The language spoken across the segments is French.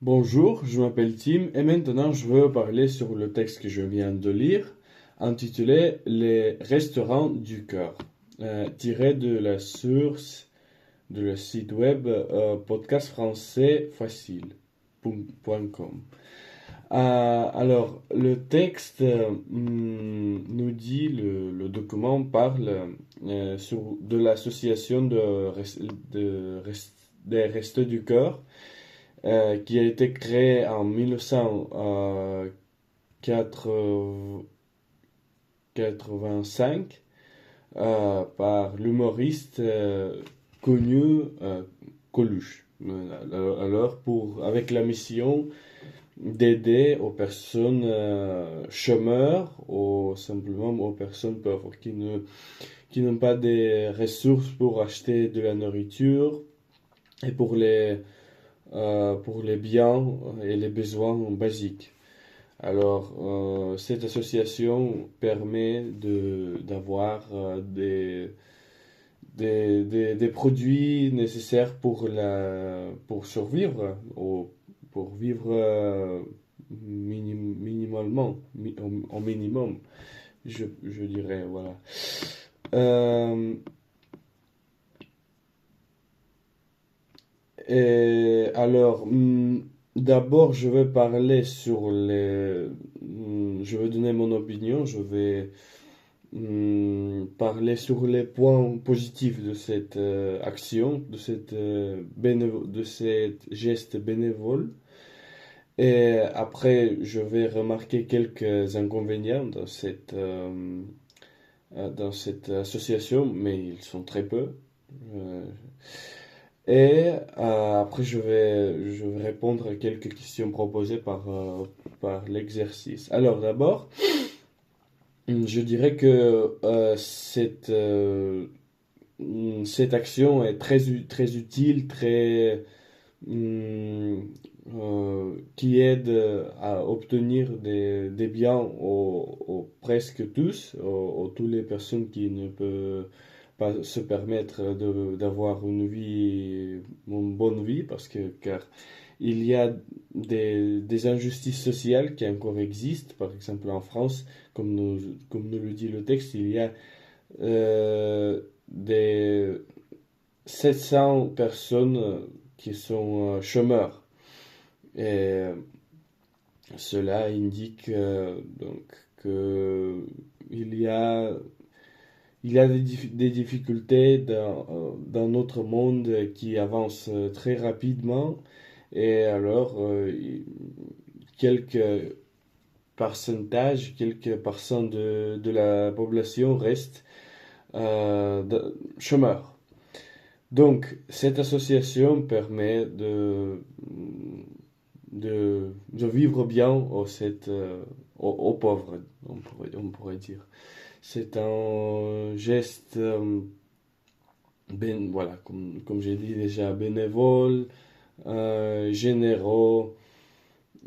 Bonjour, je m'appelle Tim et maintenant je veux parler sur le texte que je viens de lire, intitulé Les restaurants du cœur, tiré de la source de le site web podcastfrançaisfacile.com. Alors, le texte nous dit, le document parle de l'association des Restos du Cœur qui a été créée en 1985 par l'humoriste connu Coluche. Alors, avec la mission d'aider aux personnes chômeurs ou simplement aux personnes pauvres qui n'ont pas des ressources pour acheter de la nourriture et pour les biens et les besoins basiques. Alors, cette association permet d'avoir des produits nécessaires pour survivre, ou pour vivre minimalement, au minimum, je dirais, voilà. Euh, et alors, d'abord, je vais parler sur je vais donner mon opinion, je vais parler sur les points positifs de cette action, de cette geste bénévole. Et après, je vais remarquer quelques inconvénients dans cette association, mais ils sont très peu. Euh, Après, je vais répondre à quelques questions proposées par l'exercice. Alors, d'abord, je dirais que cette action est très utile, hum, qui aide à obtenir des biens aux presque tous, aux toutes les personnes qui ne peuvent pas se permettre d'avoir une bonne vie, car il y a des injustices sociales qui encore existent. Par exemple, en France, comme nous le dit le texte, il y a des 700 personnes qui sont chômeurs. Et cela indique donc que il y a, il y a des difficultés dans notre monde qui avance très rapidement. Et alors, quelques quelques pourcents de la population restent chômeurs. Donc, cette association permet de vivre bien aux pauvres, on pourrait dire. C'est un geste, voilà, comme j'ai dit déjà, bénévole, généreux,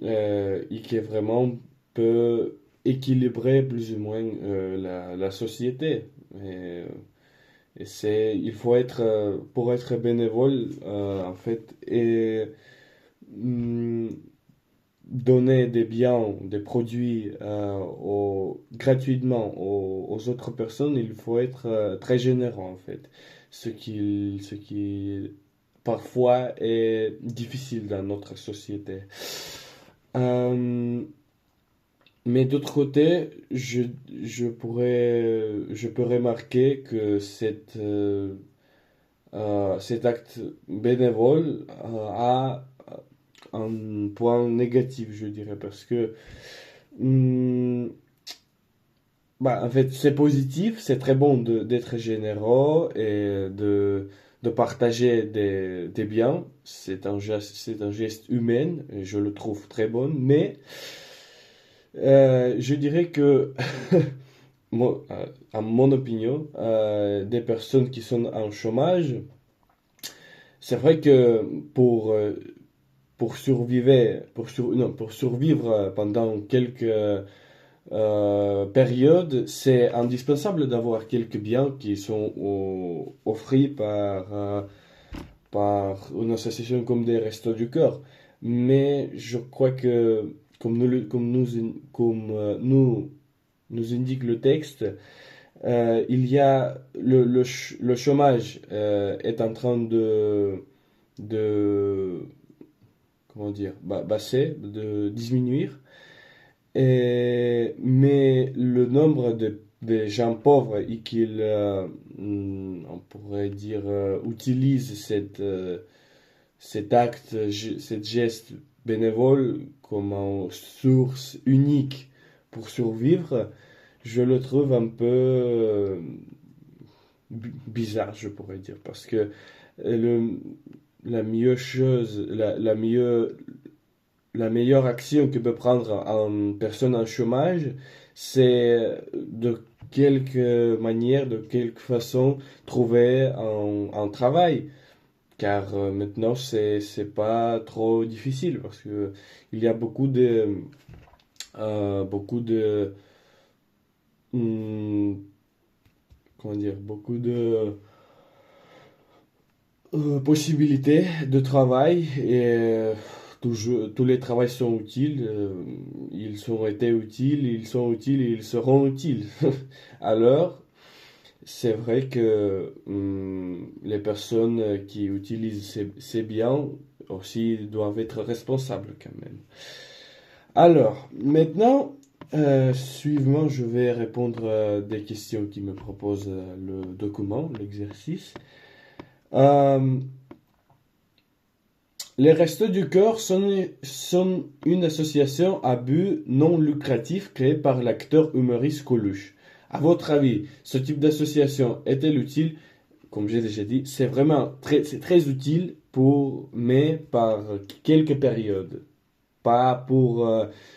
et qui vraiment peut équilibrer plus ou moins la société. Il faut être, pour être bénévole, en fait, et hum, donner des biens, des produits gratuitement aux autres personnes, il faut être très généreux, en fait. Ce qui parfois est difficile dans notre société. Euh, mais d'autre côté, je peux remarquer que cet acte bénévole a un point négatif, je dirais, parce que hum, en fait, c'est positif, c'est très bon d'être généreux et de partager des biens. C'est un geste humain, et je le trouve très bon, mais je dirais que à mon opinion, des personnes qui sont en chômage, c'est vrai que pour survivre, non, pour survivre pendant quelques périodes, c'est indispensable d'avoir quelques biens qui sont offerts par une association comme des Restos du Cœur. mais je crois que, comme nous indique le texte, il y a le chômage est en train de comment dire, baisser, de diminuer. Mais le nombre de gens pauvres et qu'ils, on pourrait dire, utilisent cet acte, cet geste bénévole comme une source unique pour survivre, je le trouve un peu bizarre, je pourrais dire, parce que le, la meilleure chose, la meilleure action que peut prendre une personne en chômage, c'est de quelque manière, de quelque façon, trouver un travail. Car maintenant, c'est pas trop difficile parce que il y a beaucoup de, hum, comment dire, beaucoup de possibilités de travail et tous les travails sont utiles, ils ont été utiles, ils sont utiles et ils seront utiles. Alors, c'est vrai que les personnes qui utilisent ces biens aussi doivent être responsables quand même. Alors, maintenant, suivant, je vais répondre à des questions qui me propose le document, l'exercice. Euh, Les Restos du Cœur sont une association à but non lucratif créée par l'acteur humoriste Coluche. À votre avis, ce type d'association est-elle utile? Comme j'ai déjà dit, c'est très utile mais par quelques périodes, pas pour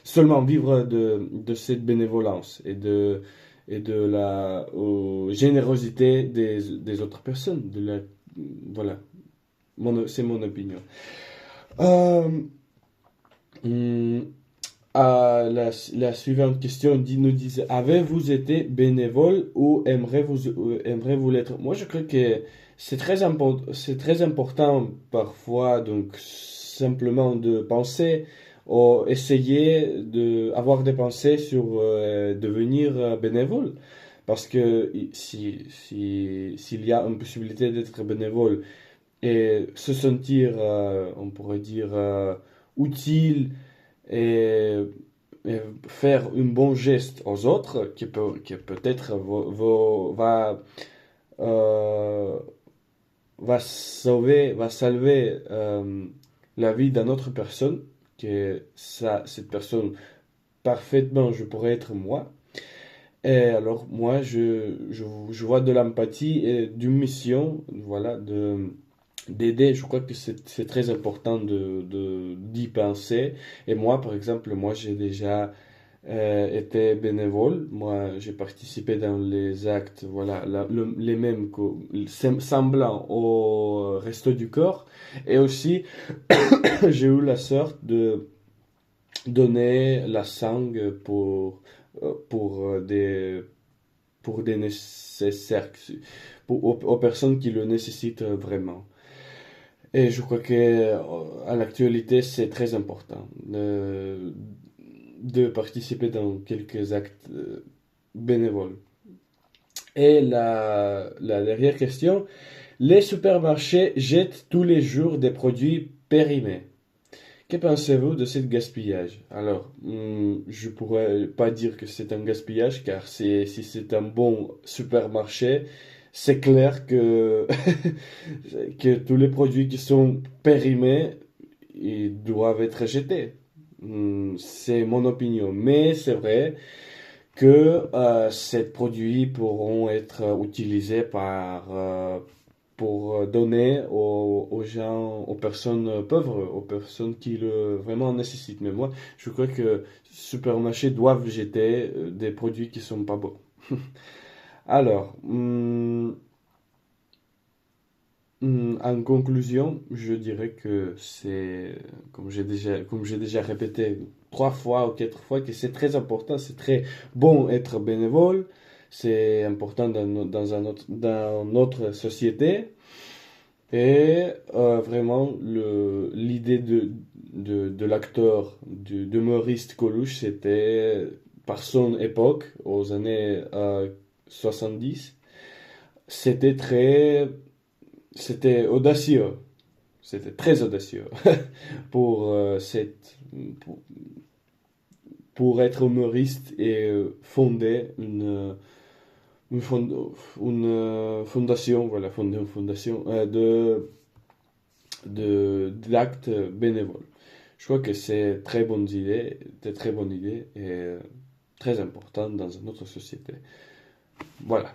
seulement vivre de cette bénévolence et de la générosité des autres personnes. Voilà, c'est mon opinion. Euh, hum, la suivante question nous disait, avez-vous été bénévole ou aimeriez-vous l'être? Moi, je crois que c'est très important parfois, donc simplement de penser ou essayer d'avoir des pensées sur devenir bénévole. Parce que s'il y a une possibilité d'être bénévole, et se sentir, on pourrait dire, utile et, et faire un bon geste aux autres qui peut-être euh, va salver la vie d'une autre personne, cette personne parfaitement, je pourrais être moi. Et alors, moi, je vois de l'empathie et d'une mission, voilà, d'aider. Je crois que c'est très important d'y penser. Et moi, par exemple, moi, j'ai déjà été bénévole. Moi, j'ai participé dans les actes, voilà, les mêmes, semblants au Resto du Corps. Et aussi, j'ai eu la sorte de donner la sangle pour des nécessaires, aux personnes qui le nécessitent vraiment. Et je crois que à l'actualité, c'est très important de participer dans quelques actes bénévoles. Et la dernière question, les supermarchés jettent tous les jours des produits périmés. Que pensez-vous de ce gaspillage? Alors, je pourrais pas dire que c'est un gaspillage, car si c'est un bon supermarché, c'est clair que, que tous les produits qui sont périmés, ils doivent être jetés. C'est mon opinion. Mais c'est vrai que ces produits pourront être utilisés pour donner aux gens, aux personnes pauvres, aux personnes qui le vraiment nécessitent. Mais moi, je crois que les supermarchés doivent jeter des produits qui sont pas bons. Alors, en conclusion, je dirais que comme j'ai déjà répété 3 fois ou 4 fois, que c'est très important, c'est très bon être bénévole, c'est important dans notre société. Et vraiment, l'idée de l'acteur, d'humoriste Coluche, c'était par son époque, aux années 70, c'était c'était audacieux. C'était très audacieux pour, pour, pour être humoriste et fonder une fondation, voilà, fonder une fondation d'actes bénévoles. Je crois que c'est très bonne idée, de très bonnes idées et très important dans notre société. Voilà.